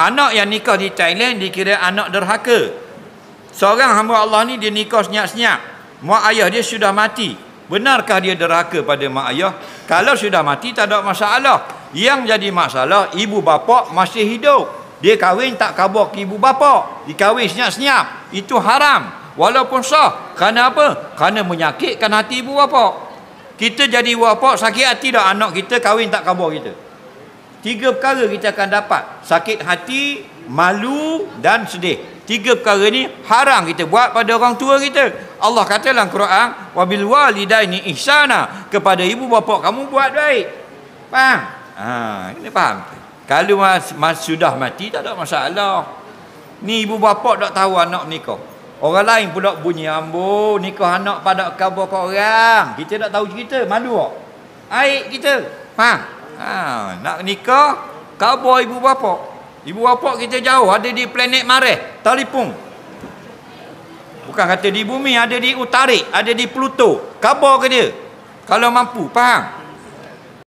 Anak yang nikah di Thailand dikira anak derhaka. Seorang hamba Allah ni dia nikah senyap-senyap. Mak ayah dia sudah mati. Benarkah dia derhaka pada mak ayah? Kalau sudah mati tak ada masalah. Yang jadi masalah ibu bapa masih hidup. Dia kahwin tak khabar ke ibu bapa. Dia kahwin senyap-senyap. Itu haram. Walaupun sah. Kerana apa? Kerana menyakitkan hati ibu bapa. Kita jadi ibu bapa sakit hati dah anak kita kahwin tak khabar kita. 3 perkara kita akan dapat. Sakit hati, malu dan sedih. 3 perkara ni haram kita buat pada orang tua kita. Allah kata dalam Quran, wabil walidaini ihsana, kepada ibu bapa kamu buat baik. Faham? Kena faham. Kalau sudah mati tak ada masalah. Ni ibu bapa tak tahu anak nikah. Orang lain pula bunyi ambo nikah anak pada khabar ke orang. Kita tak tahu cerita, malu tak? Aib kita. Faham? Nak nikah khabar ibu bapa. Ibu bapa kita jauh, ada di planet Mareh, telefon. Bukan kata di bumi, ada di Utarik, ada di Pluto. Khabar ke dia? Kalau mampu, faham?